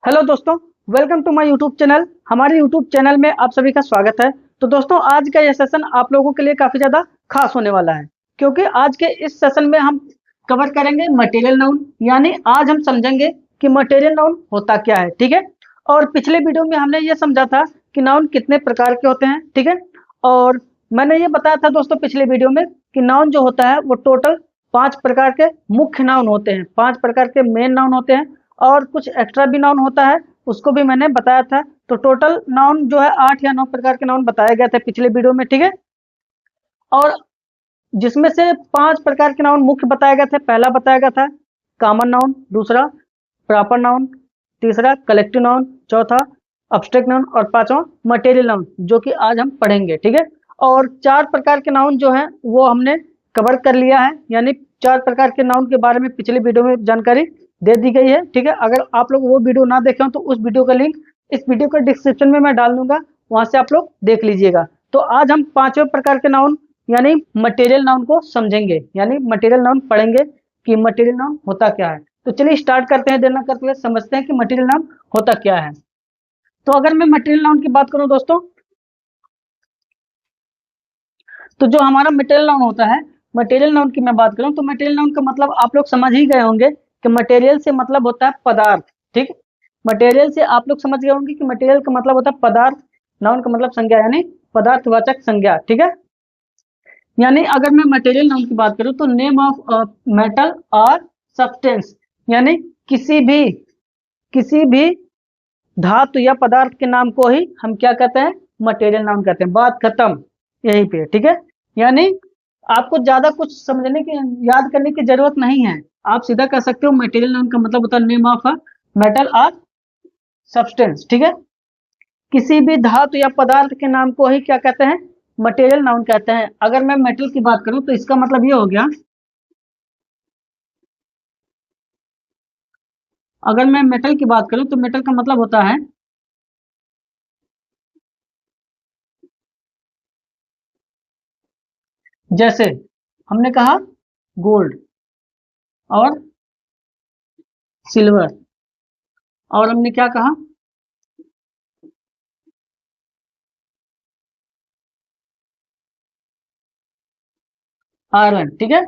Hello दोस्तों, welcome to my YouTube channel. हमारे YouTube channel में आप सभी का स्वागत है। तो दोस्तों, आज का यह सेशन आप लोगों के लिए काफ़ी ज़्यादा खास होने वाला है, क्योंकि आज के इस सेशन में हम कवर करेंगे मटेरियल नाउन। यानी आज हम समझेंगे कि मटेरियल नाउन होता क्या है। ठीक है। और पिछले वीडियो में हमने ये समझा था कि नाउन कितने प्रकार के होते हैं। ठीक है। और मैंने ये बताया था दोस्तों पिछले वीडियो में कि नाउन जो होता है वो टोटल 5 प्रकार के मुख्य नाउन होते हैं, 5 प्रकार के मेन नाउन होते हैं, और कुछ एक्स्ट्रा भी नाउन होता है, उसको भी मैंने बताया था। तो टोटल नाउन जो है 8 या 9 प्रकार के नाउन बताए गए थे पिछले वीडियो में। ठीक है। और जिसमें से 5 प्रकार के नाउन मुख्य बताए गए थे। पहला बताया गया था कॉमन नाउन, दूसरा प्रॉपर नाउन, तीसरा कलेक्टिव नाउन, चौथा अब्स्ट्रैक्ट नाउन और पांचवा मटेरियल नाउन, जो कि आज हम पढ़ेंगे। ठीक है। और 4 प्रकार के नाउन जो हैं वो हमने कवर कर लिया है। यानी 4 प्रकार के नाउन के बारे में पिछले वीडियो में जानकारी दे दी गई है। ठीक है। अगर आप लोग वो वीडियो ना देखे हो तो उस वीडियो का लिंक इस वीडियो के डिस्क्रिप्शन में मैं डाल दूंगा, वहां से आप लोग देख लीजिएगा। तो आज हम 5वें प्रकार के नाउन यानी मटेरियल नाउन को समझेंगे, यानी मटेरियल नाउन पढ़ेंगे कि मटेरियल नाउन होता क्या है। तो चलिए स्टार्ट करते हैं, देर ना करते हुए समझते हैं कि मटेरियल नाउन होता क्या है। तो अगर मैं मटेरियल नाउन की बात करूं दोस्तों, तो जो हमारा मटेरियल नाउन होता है, मटेरियल नाउन की मैं बात करूं तो मटेरियल नाउन का मतलब आप लोग समझ ही गए होंगे कि मटेरियल से मतलब होता है पदार्थ। ठीक। मटेरियल से आप लोग समझ गए होंगे कि मटेरियल का मतलब होता है पदार्थ, नाउन का मतलब संज्ञा यानी पदार्थवाचक संज्ञा। ठीक है। यानी अगर मैं मटेरियल नाउन की बात करूं तो नेम ऑफ मेटल और सब्सटेंस, यानी किसी भी धातु या पदार्थ के नाम को ही हम क्या कहते हैं, मटेरियल नाउन कहते हैं। बात खत्म यहीं पे। ठीक है। यानी आपको ज्यादा कुछ समझने की याद करने की जरूरत नहीं है, आप सीधा कह सकते हो मटेरियल नाउन का मतलब होता है नेम ऑफ मेटल और सब्सटेंस। ठीक है। किसी भी धातु या पदार्थ के नाम को ही क्या कहते हैं, मटेरियल नाउन कहते हैं। अगर मैं मेटल की बात करूं तो इसका मतलब ये हो गया, अगर मैं मेटल की बात करूं तो मेटल का मतलब होता है जैसे हमने कहा गोल्ड और सिल्वर, और हमने क्या कहा आयरन। ठीक है।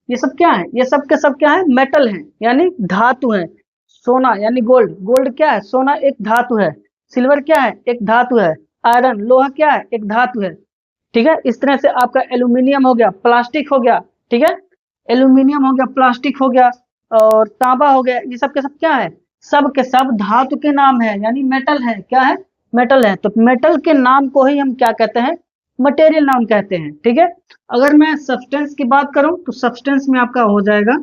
ये सब क्या है, ये सब के सब क्या है, मेटल है यानी धातु है। सोना यानी गोल्ड, गोल्ड क्या है, सोना एक धातु है। सिल्वर क्या है, एक धातु है। आयरन लोहा क्या है, एक धातु है। ठीक है। इस तरह से आपका एल्यूमिनियम हो गया, प्लास्टिक हो गया। ठीक है। एल्यूमिनियम हो गया, प्लास्टिक हो गया, और तांबा हो गया, ये सब के सब क्या है, सब के सब धातु के नाम है, यानी मेटल है। क्या है, मेटल है। तो मेटल के नाम को ही हम क्या कहते हैं, मटेरियल नाउन कहते हैं। ठीक है। अगर मैं सब्सटेंस की बात करूं तो सब्सटेंस में आपका हो जाएगा,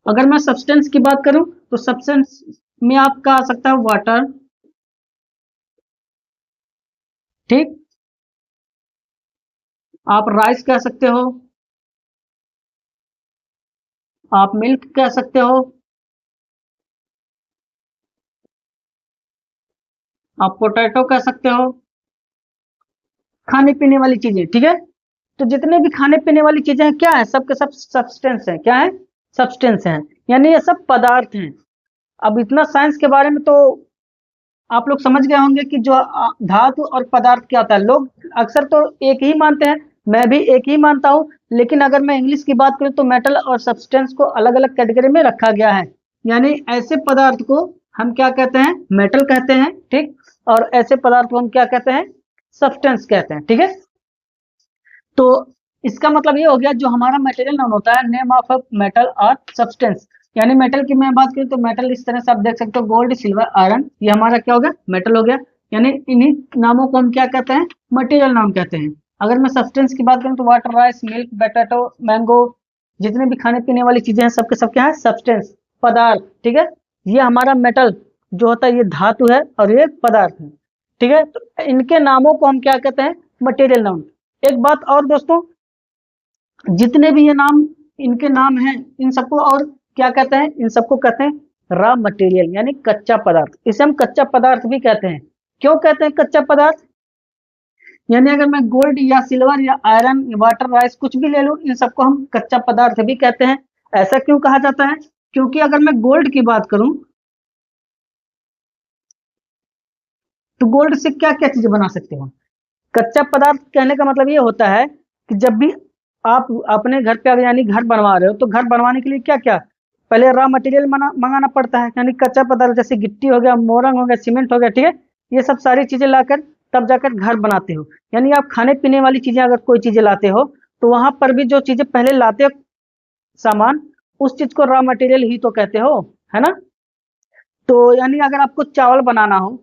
अगर मैं सब्सटेंस की बात करूं तो सब्सटेंस में आपका आ सकता है वाटर। ठीक। आप राइस कह सकते हो, आप मिल्क कह सकते हो, आप पोटैटो कह सकते हो, खाने पीने वाली चीजें। ठीक है। तो जितने भी खाने पीने वाली चीजें हैं क्या है, सब के सब सब्सटेंस हैं। क्या है, सब्सटेंस हैं, यानी ये सब पदार्थ हैं। अब इतना साइंस के बारे में तो आप लोग समझ गए होंगे कि जो धातु और पदार्थ क्या होता है। लोग अक्सर तो एक ही मानते हैं, मैं भी एक ही मानता हूं, लेकिन अगर मैं इंग्लिश की बात करूं तो मेटल और सब्सटेंस को अलग अलग कैटेगरी में रखा गया है। यानी ऐसे पदार्थ को हम क्या कहते हैं, मेटल कहते हैं। ठीक। और ऐसे पदार्थ को हम क्या कहते हैं, सब्सटेंस कहते हैं। ठीक है। तो इसका मतलब ये हो गया, जो हमारा मटेरियल नाउन होता है नेम ऑफ मेटल और सब्सटेंस। यानी मेटल की मैं बात करूं तो मेटल इस तरह से आप देख सकते हो, गोल्ड सिल्वर आयरन, ये हमारा क्या हो गया, मेटल हो गया। यानी इन्हीं नामों को हम क्या कहते हैं, मटेरियल नाउन कहते हैं। अगर मैं सब्सटेंस की बात करूं तो water, rice, milk, potato, mango, जितने भी खाने पीने वाली चीजें हैं सबके सब क्या है, सब्सटेंस, पदार्थ। ठीक है। ये हमारा मेटल जो होता है ये धातु है और ये पदार्थ है। ठीक है। तो इनके नामों को हम क्या कहते हैं, मटेरियल नाउन। एक बात और दोस्तों, जितने भी ये नाम, इनके नाम हैं, इन सबको और क्या कहते हैं, इन सबको कहते हैं रॉ मटेरियल यानी कच्चा पदार्थ। इसे हम कच्चा पदार्थ भी कहते हैं। क्यों कहते हैं कच्चा पदार्थ? यानी अगर मैं गोल्ड या सिल्वर या आयरन या वाटर, राइस कुछ भी ले लूं, इन सबको हम कच्चा पदार्थ भी कहते हैं। ऐसा क्यों कहा जाता है? क्योंकि अगर मैं गोल्ड की बात करूं तो गोल्ड से क्या क्या चीजें बना सकते हो? कच्चा पदार्थ कहने का मतलब ये होता है कि जब भी आप अपने घर पे, अगर यानी घर बनवा रहे हो, तो घर बनवाने के लिए क्या क्या पहले रॉ मटेरियल मंगाना पड़ता है, यानी कच्चा पदार्थ, जैसे गिट्टी हो गया, मोरंग हो गया, सीमेंट हो गया, ठीक है। ये सब सारी चीजें लाकर तब जाकर घर बनाते हो। यानी आप खाने पीने वाली चीजें अगर कोई चीजें लाते हो, तो वहां पर भी जो चीजें पहले लाते हो सामान, उस चीज को रॉ मटेरियल ही तो कहते हो, है ना। तो यानी अगर आपको चावल बनाना हो,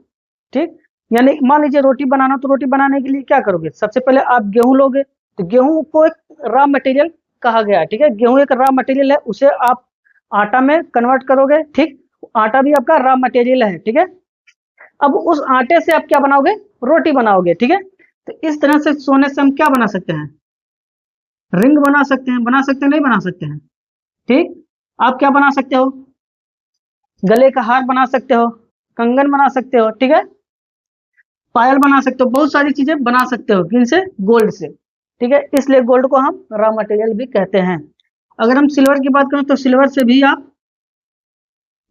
ठीक, यानी मान लीजिए रोटी बनाना हो, तो रोटी बनाने के लिए क्या करोगे? सबसे पहले आप गेहूं लोगे, तो गेहूं को एक रॉ मटेरियल कहा गया है, ठीक है। गेहूं एक रॉ मटेरियल है, उसे आप आटा में कन्वर्ट करोगे, ठीक। आटा भी आपका रॉ मटेरियल है, ठीक है। अब उस आटे से आप क्या बनाओगे? रोटी बनाओगे, ठीक है। तो इस तरह से सोने से हम क्या बना सकते हैं? रिंग बना सकते हैं, बना सकते हैं, नहीं बना सकते हैं, ठीक। आप क्या बना सकते हो? गले का हार बना सकते हो, कंगन बना सकते हो, ठीक है, पायल बना सकते हो, बहुत सारी चीजें बना सकते हो, किनसे? गोल्ड से, ठीक है। इसलिए गोल्ड को हम रॉ मटेरियल भी कहते हैं। अगर हम सिल्वर की बात करें, तो सिल्वर से भी आप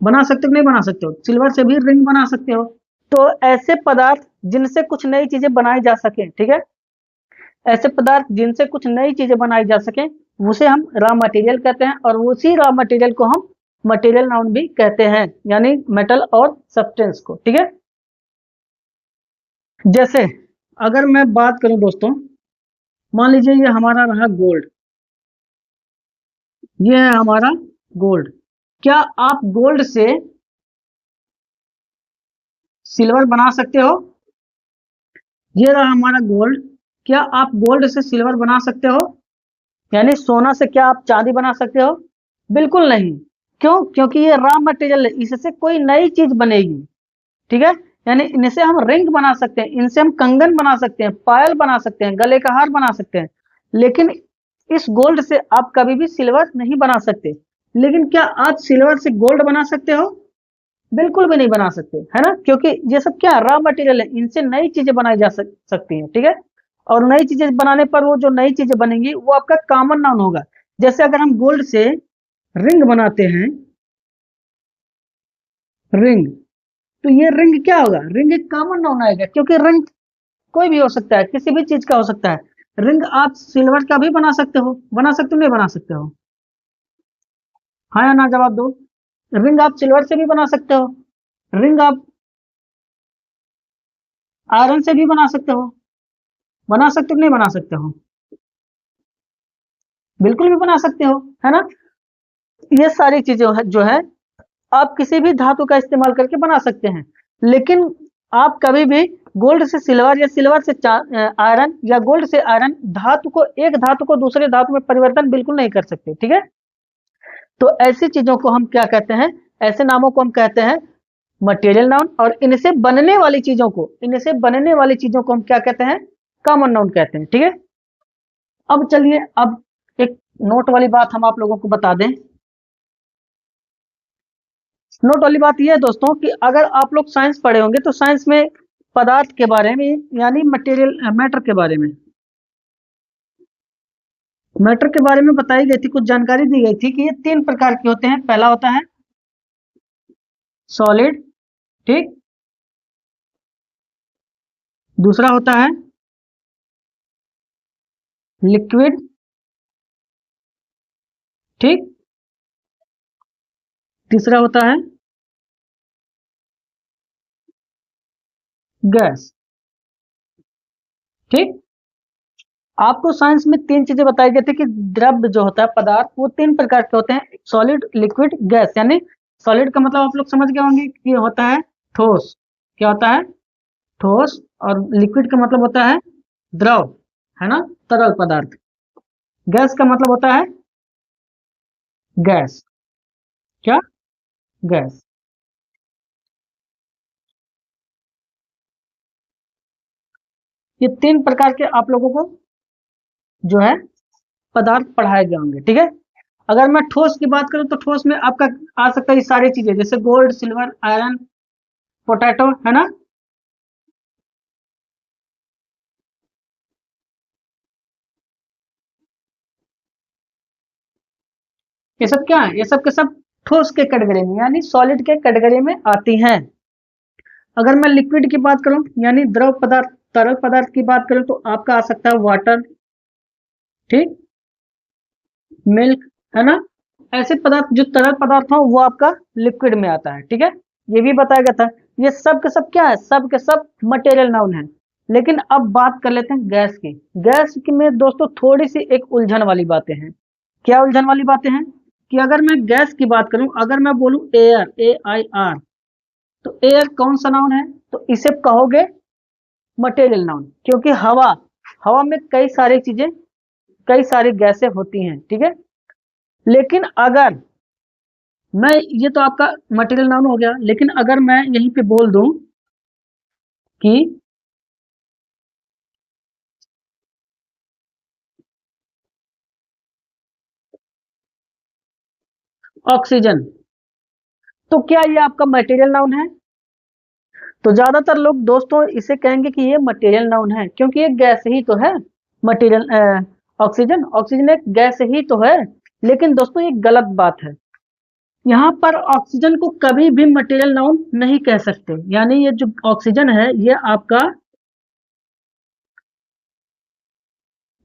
बना सकते हो, नहीं बना सकते हो? सिल्वर से भी रिंग बना सकते हो। तो ऐसे पदार्थ जिनसे कुछ नई चीजें बनाई जा सके, ठीक है, ऐसे पदार्थ जिनसे कुछ नई चीजें बनाई जा सके, उसे हम रॉ मटेरियल कहते हैं, और उसी रॉ मटेरियल को हम मटेरियल नाउन भी कहते हैं, यानी मेटल और सब्सटेंस को, ठीक है। जैसे अगर मैं बात करूं दोस्तों, मान लीजिए ये हमारा रहा गोल्ड, ये है हमारा गोल्ड। क्या आप गोल्ड से सिल्वर बना सकते हो? ये रहा हमारा गोल्ड। क्या आप गोल्ड से सिल्वर बना सकते हो? यानी सोना से क्या आप चांदी बना सकते हो? बिल्कुल नहीं। क्यों? क्योंकि ये रॉ मटेरियल है, इससे कोई नई चीज बनेगी, ठीक है। यानी इनसे हम रिंग बना सकते हैं, इनसे हम कंगन बना सकते हैं, पायल बना सकते हैं, गले का हार बना सकते हैं, लेकिन इस गोल्ड से आप कभी भी सिल्वर नहीं बना सकते। लेकिन क्या आप सिल्वर से गोल्ड बना सकते हो? बिल्कुल भी नहीं बना सकते, है ना, क्योंकि ये सब क्या रॉ मटेरियल है, इनसे नई चीजें बनाई जा सकती हैं, ठीक है। और नई चीजें बनाने पर वो जो नई चीजें बनेंगी वो आपका कॉमन नाउन होगा। जैसे अगर हम गोल्ड से रिंग बनाते हैं, रिंग, तो ये रिंग क्या होगा? रिंग एक कॉमन नाउन आएगा, क्योंकि रिंग कोई भी हो सकता है, किसी भी चीज का हो सकता है। रिंग आप सिल्वर का भी बना सकते हो, बना सकते हो, नहीं बना सकते हो? हाँ या ना जवाब दो। रिंग आप सिल्वर से भी बना सकते हो, रिंग आप आयरन से भी बना सकते हो, बना सकते हो, नहीं बना सकते हो? बिल्कुल भी बना सकते हो, है ना। ये सारी चीजें जो है आप किसी भी धातु का इस्तेमाल करके बना सकते हैं, लेकिन आप कभी भी गोल्ड से सिल्वर या सिल्वर से आयरन या गोल्ड से आयरन, धातु को, एक धातु को दूसरे धातु में परिवर्तन बिल्कुल नहीं कर सकते, ठीक है। तो ऐसी चीजों को हम क्या कहते हैं? ऐसे नामों को हम कहते हैं मटेरियल नाउन, और इनसे बनने वाली चीजों को, इनसे बनने वाली चीजों को हम क्या कहते हैं? कॉमन नाउन कहते हैं, ठीक है। अब चलिए, अब एक नोट वाली बात हम आप लोगों को बता दें। नोट वाली बात यह है दोस्तों कि अगर आप लोग साइंस पढ़े होंगे, तो साइंस में पदार्थ के बारे में, यानी मटेरियल, मैटर के बारे में, मैटर के बारे में बताई गई थी, कुछ जानकारी दी गई थी कि ये तीन प्रकार के होते हैं। पहला होता है सॉलिड, ठीक। दूसरा होता है लिक्विड, ठीक। तीसरा होता है गैस, ठीक। आपको साइंस में तीन चीजें बताई गई थी कि द्रव्य जो होता है, पदार्थ, वो तीन प्रकार के होते हैं, सॉलिड, लिक्विड, गैस। यानी सॉलिड का मतलब आप लोग समझ गए होंगे कि होता है ठोस, क्या होता है? ठोस। और लिक्विड का मतलब होता है द्रव, है ना, तरल पदार्थ। गैस का मतलब होता है गैस, क्या? गैस। ये तीन प्रकार के आप लोगों को जो है पदार्थ पढ़ाए गए होंगे, ठीक है। अगर मैं ठोस की बात करूं, तो ठोस में आपका आ सकता है ये सारी चीजें, जैसे गोल्ड, सिल्वर, आयरन, पोटैटो, है ना। ये सब क्या है, ये सब के सब ठोस के कैटेगरी में यानी सॉलिड के कैटेगरी में आती हैं। अगर मैं लिक्विड की बात करूं यानी द्रव पदार्थ, तरल पदार्थ की बात करूं तो आपका आ सकता है वाटर, ठीक, मिल्क, है ना। ऐसे पदार्थ जो तरल पदार्थ हो वो आपका लिक्विड में आता है, ठीक है। ये भी बताया गया था। ये सब के सब क्या है, सब के सब मटेरियल नाउन है। लेकिन अब बात कर लेते हैं गैस की। गैस की में दोस्तों थोड़ी सी एक उलझन वाली बातें हैं। क्या उलझन वाली बातें हैं कि अगर मैं गैस की बात करूं, अगर मैं बोलूं एयर, AIR, तो एयर कौन सा नाउन है, तो इसे कहोगे मटेरियल नाउन, क्योंकि हवा, हवा में कई सारी चीजें, कई सारी गैसें होती हैं, ठीक है। लेकिन अगर मैं, ये तो आपका मटेरियल नाउन हो गया, लेकिन अगर मैं यहीं पे बोल दूं कि ऑक्सीजन, तो क्या ये आपका मटेरियल नाउन है? तो ज्यादातर लोग दोस्तों इसे कहेंगे कि ये मटेरियल नाउन है, क्योंकि ये गैस ही तो है। मटेरियल ऑक्सीजन, ऑक्सीजन एक गैस ही तो है। लेकिन दोस्तों ये गलत बात है। यहाँ पर ऑक्सीजन को कभी भी मटेरियल नाउन नहीं कह सकते। यानी ये जो ऑक्सीजन है ये आपका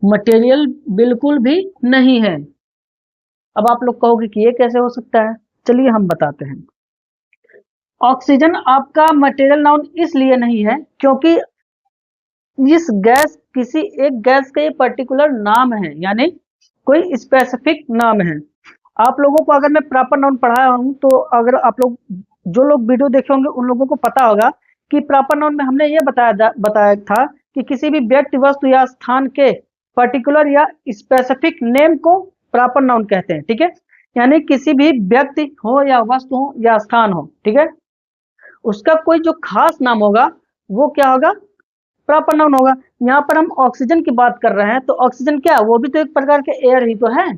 मटेरियल बिल्कुल भी नहीं है। अब आप लोग कहोगे कि ये कैसे हो सकता है, चलिए हम बताते हैं। ऑक्सीजन आपका मटेरियल नाउन इसलिए नहीं है क्योंकि इस गैस, किसी एक गैस का ये पर्टिकुलर नाम है, यानी कोई स्पेसिफिक नाम है। आप लोगों को अगर मैं प्रॉपर नाउन पढ़ाया हूं तो अगर आप लोग, जो लोग वीडियो देखे होंगे उन लोगों को पता होगा कि प्रॉपर नाउन में हमने ये बताया था कि किसी भी व्यक्ति, वस्तु या स्थान के पर्टिकुलर या स्पेसिफिक नेम को प्रॉपर नाउन कहते हैं, ठीक है। यानी किसी भी व्यक्ति हो या वस्तु हो या स्थान हो, ठीक है, उसका कोई जो खास नाम होगा वो क्या होगा, प्रॉपर नाउन होगा। यहाँ पर हम ऑक्सीजन की बात कर रहे हैं तो ऑक्सीजन क्या है, वो भी तो एक प्रकार के एयर ही तो है,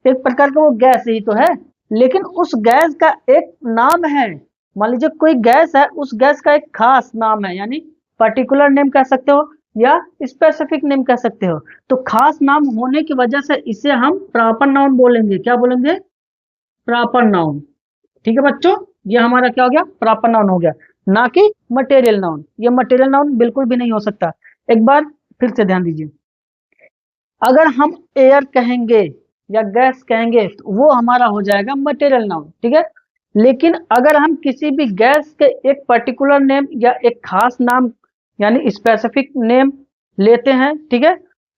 एक प्रकार का वो गैस ही तो है। लेकिन उस गैस का एक नाम है। मान लीजिए कोई गैस है, उस गैस का एक खास नाम है, यानी पर्टिकुलर नेम कह सकते हो या स्पेसिफिक नेम कह सकते हो। तो खास नाम होने की वजह से इसे हम प्रॉपर नाउन बोलेंगे। क्या बोलेंगे, प्रॉपर नाउन, ठीक है बच्चों। ये हमारा क्या हो गया, प्रॉपर नाउन हो गया, ना कि मटेरियल नाउन। ये मटेरियल नाउन बिल्कुल भी नहीं हो सकता। एक बार फिर से ध्यान दीजिए, अगर हम एयर कहेंगे या गैस कहेंगे तो वो हमारा हो जाएगा मटेरियल नाउन, ठीक है। लेकिन अगर हम किसी भी गैस के एक पर्टिकुलर नेम या एक खास नाम यानी स्पेसिफिक नेम लेते हैं, ठीक है,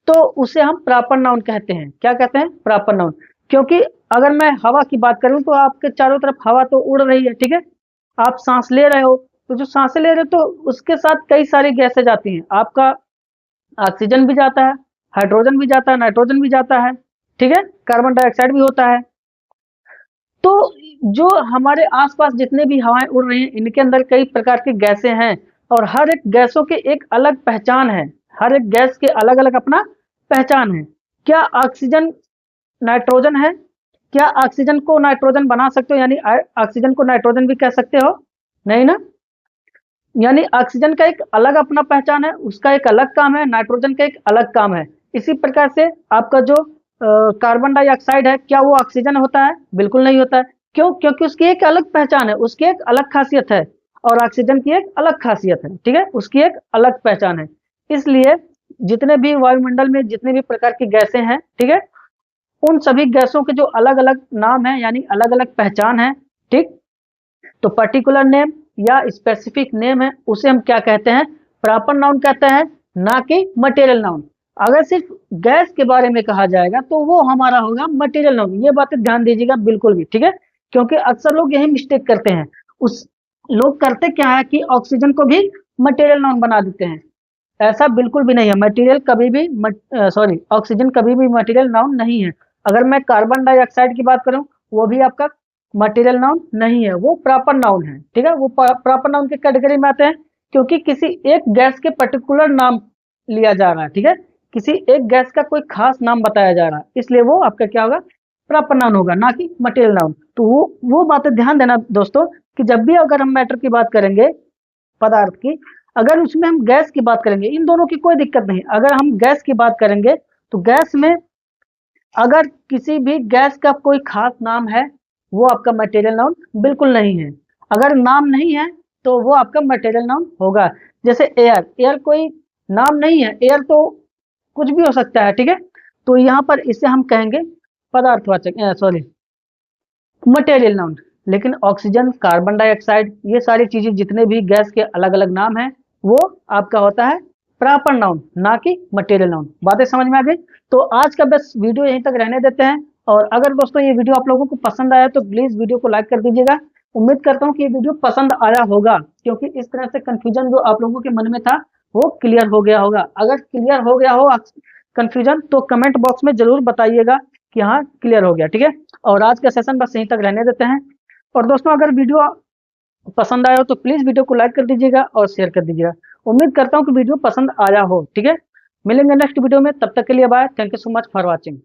तो उसे हम प्रॉपर नाउन कहते हैं। क्या कहते हैं, प्रॉपर नाउन। क्योंकि अगर मैं हवा की बात करूं तो आपके चारों तरफ हवा तो उड़ रही है, ठीक है, आप सांस ले रहे हो, तो जो सांसें ले रहे हो तो उसके साथ कई सारी गैसें जाती हैं। आपका ऑक्सीजन भी जाता है, हाइड्रोजन भी जाता है, नाइट्रोजन भी जाता है, ठीक है, कार्बन डाइऑक्साइड भी होता है। तो जो हमारे आसपास जितने भी हवाएं उड़ रही हैं इनके अंदर कई प्रकार की गैसें हैं और हर एक गैसों की एक अलग पहचान है। हर एक गैस के अलग अलग अपना पहचान है। क्या ऑक्सीजन नाइट्रोजन है? क्या ऑक्सीजन को नाइट्रोजन बना सकते हो, यानी ऑक्सीजन को नाइट्रोजन भी कह सकते हो? नहीं ना। यानी ऑक्सीजन का एक अलग अपना पहचान है, उसका एक अलग काम है, नाइट्रोजन का एक अलग काम है। इसी प्रकार से आपका जो कार्बन डाइऑक्साइड है, क्या वो ऑक्सीजन होता है? बिल्कुल नहीं होता है। क्यों? क्योंकि उसकी एक अलग पहचान है, उसकी एक अलग खासियत है, और ऑक्सीजन की एक अलग खासियत है, ठीक है, उसकी एक अलग पहचान है। इसलिए जितने भी वायुमंडल में जितने भी प्रकार की गैसें हैं, ठीक है, उन सभी गैसों के जो अलग अलग नाम है यानी अलग अलग पहचान है, ठीक। तो पर्टिकुलर नेम या स्पेसिफिक नेम है, उसे हम क्या कहते हैं, प्रॉपर नाउन कहते हैं, ना कि मटेरियल नाउन। अगर सिर्फ गैस के बारे में कहा जाएगा तो वो हमारा होगा मटेरियल नाउन। ये बातें ध्यान दीजिएगा बिल्कुल भी, ठीक है, क्योंकि अक्सर लोग यही मिस्टेक करते हैं। उस लोग करते क्या है कि ऑक्सीजन को भी मटेरियल नाउन बना देते हैं। ऐसा बिल्कुल भी नहीं है। मटेरियल कभी भी सॉरी, ऑक्सीजन कभी भी मटेरियल नाउन नहीं है। अगर मैं कार्बन डाइऑक्साइड की बात करूं, वो भी आपका मटेरियल नाउन नहीं है, वो प्रॉपर नाउन है, ठीक है। वो प्रॉपर नाउन के कैटेगरी में आते हैं क्योंकि किसी एक गैस के पर्टिकुलर नाम लिया जा रहा है, ठीक है, किसी एक गैस का कोई खास नाम बताया जा रहा है, इसलिए वो आपका क्या होगा, प्रॉपर नाउन होगा, ना कि मटेरियल नाउन। तो वो बातें ध्यान देना दोस्तों कि जब भी अगर हम मैटर की बात करेंगे, पदार्थ की, अगर उसमें हम गैस की बात करेंगे, इन दोनों की कोई दिक्कत नहीं। अगर हम गैस की बात करेंगे तो गैस में अगर किसी भी गैस का कोई खास नाम है वो आपका मटेरियल नाउन बिल्कुल नहीं है। अगर नाम नहीं है तो वो आपका मटेरियल नाउन होगा। जैसे एयर, एयर कोई नाम नहीं है, एयर तो कुछ भी हो सकता है, ठीक है। तो यहाँ पर इसे हम कहेंगे पदार्थवाचक, सॉरी, मटेरियल नाउन। लेकिन ऑक्सीजन, कार्बन डाइऑक्साइड, ये सारी चीजें जितने भी गैस के अलग अलग नाम हैं वो आपका होता है प्रॉपर नाउन, ना कि मटेरियल नाउन। बातें समझ में आ गई? तो आज का बस वीडियो यहीं तक रहने देते हैं। और अगर दोस्तों ये वीडियो आप लोगों को पसंद आया तो प्लीज वीडियो को लाइक कर दीजिएगा। उम्मीद करता हूँ कि ये वीडियो पसंद आया होगा, क्योंकि इस तरह से कंफ्यूजन जो आप लोगों के मन में था वो क्लियर हो गया होगा। अगर क्लियर हो गया हो कंफ्यूजन तो कमेंट बॉक्स में जरूर बताइएगा कि हाँ क्लियर हो गया, ठीक है। और आज का सेशन बस यहीं तक रहने देते हैं। और दोस्तों अगर वीडियो पसंद आया हो तो प्लीज वीडियो को लाइक कर दीजिएगा और शेयर कर दीजिएगा। उम्मीद करता हूँ कि वीडियो पसंद आया हो, ठीक है। मिलेंगे नेक्स्ट वीडियो में, तब तक के लिए bye. Thank you so much for watching.